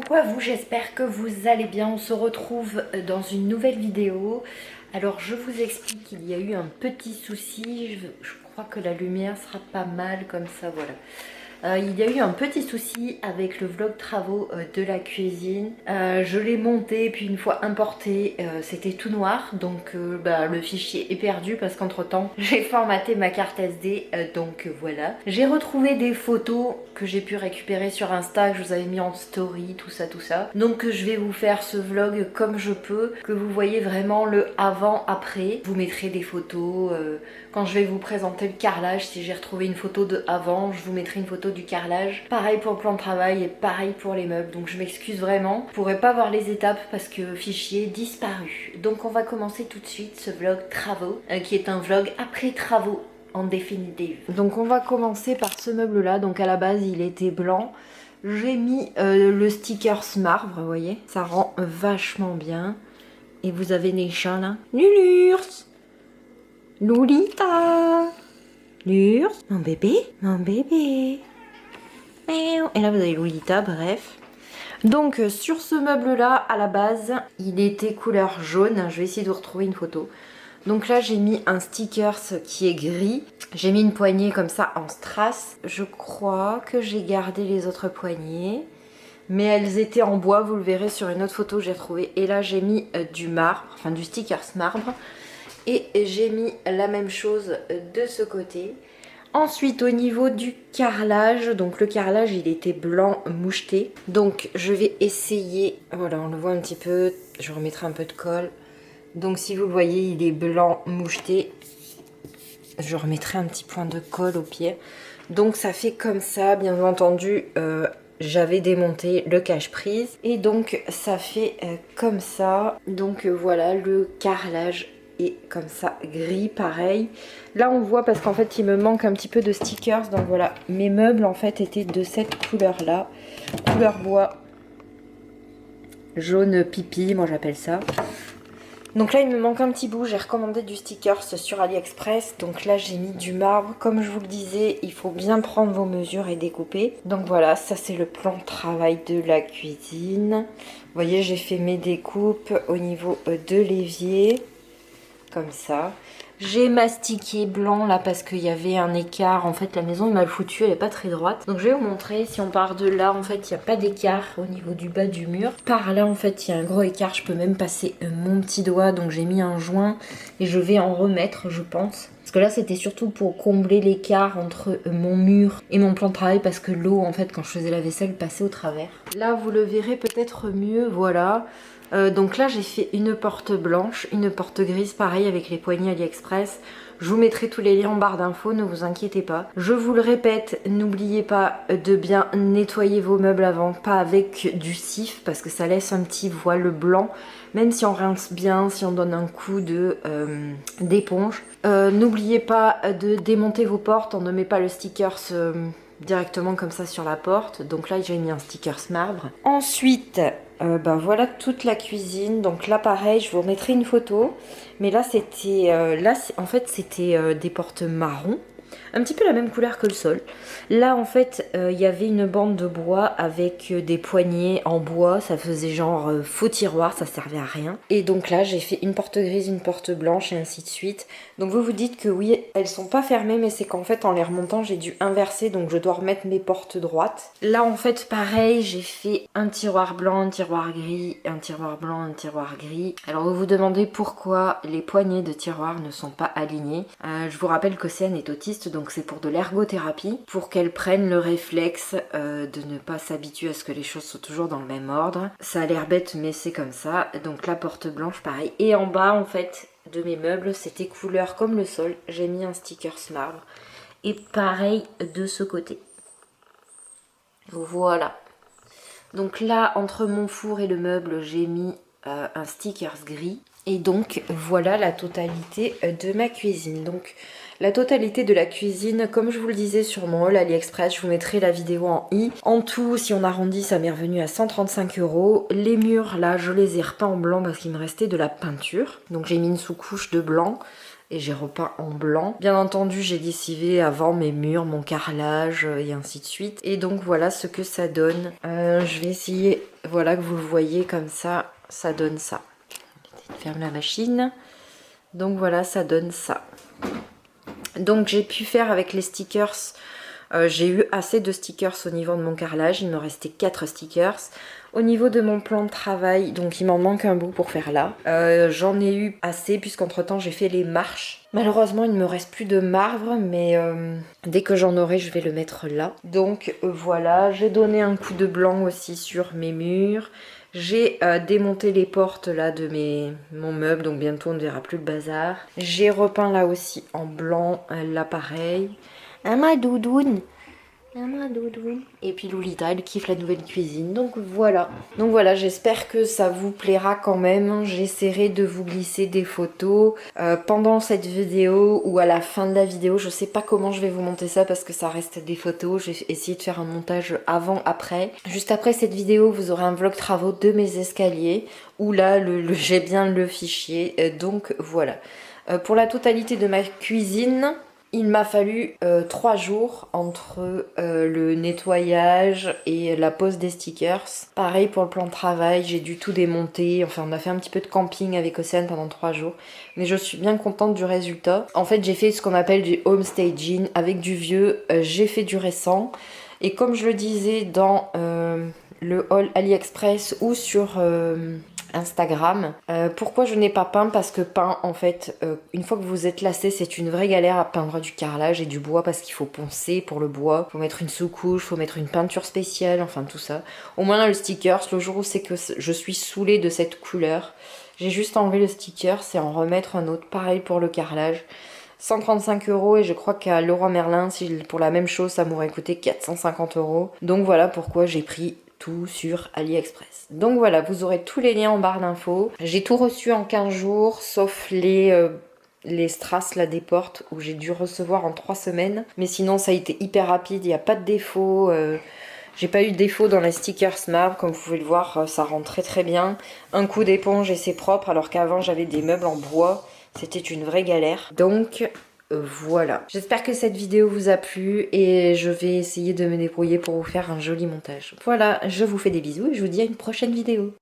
coucou à vous, j'espère que vous allez bien. On se retrouve dans une nouvelle vidéo. Alors je vous explique qu'il y a eu un petit souci. Je crois que la lumière sera pas mal comme ça, voilà. Il y a eu un petit souci avec le vlog travaux de la cuisine. Je l'ai monté, puis une fois importé, c'était tout noir. Donc le fichier est perdu parce qu'entre temps, j'ai formaté ma carte SD. Donc voilà. J'ai retrouvé des photos que j'ai pu récupérer sur Insta, que je vous avais mis en story, tout ça, tout ça. Donc je vais vous faire ce vlog comme je peux, que vous voyez vraiment le avant-après. Je vous mettrai des photos quand je vais vous présenter le carrelage. Si j'ai retrouvé une photo de avant, je vous mettrai une photo du carrelage. Pareil pour le plan de travail et pareil pour les meubles. Donc je m'excuse vraiment. Vous pourrez pas voir les étapes parce que fichier disparu. Donc on va commencer tout de suite ce vlog travaux qui est un vlog après travaux en définitive. Donc on va commencer par ce meuble là. Donc à la base il était blanc. J'ai mis le sticker marbre, vous voyez. Ça rend vachement bien. Et vous avez les chats là. Lulurs, Lolita, Lurs, mon bébé, mon bébé. Et là vous avez Lolita, bref. Donc sur ce meuble là, à la base, il était couleur jaune. Je vais essayer de retrouver une photo. Donc là j'ai mis un sticker qui est gris. J'ai mis une poignée comme ça en strass. Je crois que j'ai gardé les autres poignées. Mais elles étaient en bois, vous le verrez sur une autre photo que j'ai retrouvée. Et là j'ai mis du marbre, enfin du sticker marbre. Et j'ai mis la même chose de ce côté. Ensuite au niveau du carrelage, donc le carrelage il était blanc moucheté. Donc je vais essayer, voilà on le voit un petit peu, je remettrai un peu de colle. Donc si vous le voyez il est blanc moucheté. Je remettrai un petit point de colle au pied. Donc ça fait comme ça, bien entendu j'avais démonté le cache-prise. Et donc ça fait comme ça. Donc voilà le carrelage. Et comme ça, gris, pareil. Là, on voit parce qu'en fait, il me manque un petit peu de stickers. Donc voilà, mes meubles, en fait, étaient de cette couleur-là. Couleur bois. Jaune pipi, moi j'appelle ça. Donc là, il me manque un petit bout. J'ai recommandé du stickers sur AliExpress. Donc là, j'ai mis du marbre. Comme je vous le disais, il faut bien prendre vos mesures et découper. Donc voilà, ça c'est le plan de travail de la cuisine. Vous voyez, j'ai fait mes découpes au niveau de l'évier. Comme ça. J'ai mastiqué blanc là parce qu'il y avait un écart. En fait la maison est mal foutue, elle est pas très droite. Donc je vais vous montrer, si on part de là en fait il n'y a pas d'écart au niveau du bas du mur. Par là en fait il y a un gros écart, je peux même passer mon petit doigt. Donc j'ai mis un joint et je vais en remettre je pense. Parce que là c'était surtout pour combler l'écart entre mon mur et mon plan de travail. Parce que l'eau en fait quand je faisais la vaisselle passait au travers. Là vous le verrez peut-être mieux, voilà. Donc là j'ai fait une porte blanche, une porte grise, pareil avec les poignées AliExpress. Je vous mettrai tous les liens en barre d'infos, ne vous inquiétez pas. Je vous le répète, n'oubliez pas de bien nettoyer vos meubles avant, pas avec du cif parce que ça laisse un petit voile blanc. Même si on rince bien, si on donne un coup d'éponge. N'oubliez pas de démonter vos portes, on ne met pas le sticker directement comme ça sur la porte. Donc là j'ai mis un sticker marbre. Ensuite voilà toute la cuisine. Donc là pareil je vous remettrai une photo. Mais là c'était en fait c'était des portes marron. Un petit peu la même couleur que le sol. Là en fait il y avait une bande de bois avec des poignées en bois. Ça faisait genre faux tiroir, ça servait à rien. Et donc là j'ai fait une porte grise, une porte blanche et ainsi de suite. Donc vous vous dites que oui elles sont pas fermées, mais c'est qu'en fait en les remontant j'ai dû inverser. Donc je dois remettre mes portes droites. Là en fait pareil j'ai fait un tiroir blanc, un tiroir gris, un tiroir blanc, un tiroir gris. Alors vous vous demandez pourquoi les poignées de tiroirs ne sont pas alignées. Je vous rappelle qu'Océane est autiste, donc c'est pour de l'ergothérapie, pour qu'elle prenne le réflexe de ne pas s'habituer à ce que les choses soient toujours dans le même ordre. Ça a l'air bête mais c'est comme ça. Donc la porte blanche pareil. Et en bas en fait de mes meubles c'était couleur comme le sol. J'ai mis un sticker marbre. Et pareil de ce côté. Voilà. Donc là entre mon four et le meuble j'ai mis un sticker gris. Et donc voilà la totalité de ma cuisine. Donc la totalité de la cuisine, comme je vous le disais sur mon haul AliExpress, je vous mettrai la vidéo en i. En tout, si on arrondit, ça m'est revenu à 135 €. Les murs, là, je les ai repeints en blanc parce qu'il me restait de la peinture. Donc j'ai mis une sous-couche de blanc. et j'ai repeint en blanc. Bien entendu, j'ai lessivé avant mes murs, mon carrelage et ainsi de suite. Et donc voilà ce que ça donne. Je vais essayer, voilà, que vous le voyez comme ça, ça donne ça. Je ferme la machine. Donc voilà, ça donne ça. Donc j'ai pu faire avec les stickers. J'ai eu assez de stickers au niveau de mon carrelage, il me restait 4 stickers. Au niveau de mon plan de travail, donc il m'en manque un bout pour faire là. J'en ai eu assez puisqu'entre temps j'ai fait les marches. Malheureusement il ne me reste plus de marbre, mais dès que j'en aurai je vais le mettre là. Donc voilà, j'ai donné un coup de blanc aussi sur mes murs. J'ai démonté les portes là de mon meuble, donc bientôt on ne verra plus le bazar. J'ai repeint là aussi en blanc, là pareil. Ma doudoune. Ma doudoune. Et puis Lolita, elle kiffe la nouvelle cuisine. Donc voilà. Donc voilà, j'espère que ça vous plaira quand même. J'essaierai de vous glisser des photos pendant cette vidéo ou à la fin de la vidéo. Je sais pas comment je vais vous monter ça parce que ça reste des photos. J'ai essayé de faire un montage avant-après. Juste après cette vidéo, vous aurez un vlog travaux de mes escaliers où là, j'ai bien le fichier. Donc voilà. Pour la totalité de ma cuisine, il m'a fallu 3 jours entre le nettoyage et la pose des stickers. Pareil pour le plan de travail, j'ai dû tout démonter. Enfin, on a fait un petit peu de camping avec Océane pendant 3 jours. Mais je suis bien contente du résultat. En fait, j'ai fait ce qu'on appelle du home staging avec du vieux. J'ai fait du récent. Et comme je le disais dans le haul AliExpress ou sur Instagram. Pourquoi je n'ai pas peint? Parce que peint, en fait, une fois que vous êtes lassé, c'est une vraie galère à peindre du carrelage et du bois parce qu'il faut poncer pour le bois. Il faut mettre une sous-couche, il faut mettre une peinture spéciale, enfin tout ça. Au moins là, le sticker, le jour où c'est que je suis saoulée de cette couleur, j'ai juste enlevé le sticker, c'est en remettre un autre. Pareil pour le carrelage. 135 € et je crois qu'à Leroy Merlin, pour la même chose, ça m'aurait coûté 450 €. Donc voilà pourquoi j'ai pris tout sur AliExpress. Donc voilà, vous aurez tous les liens en barre d'infos. J'ai tout reçu en 15 jours, sauf les strass là des portes où j'ai dû recevoir en 3 semaines. Mais sinon ça a été hyper rapide, il n'y a pas de défaut. J'ai pas eu de défaut dans les stickers marbre, comme vous pouvez le voir, ça rend très très bien. Un coup d'éponge et c'est propre, alors qu'avant j'avais des meubles en bois. C'était une vraie galère. Donc voilà. J'espère que cette vidéo vous a plu et je vais essayer de me débrouiller pour vous faire un joli montage. Voilà, je vous fais des bisous et je vous dis à une prochaine vidéo.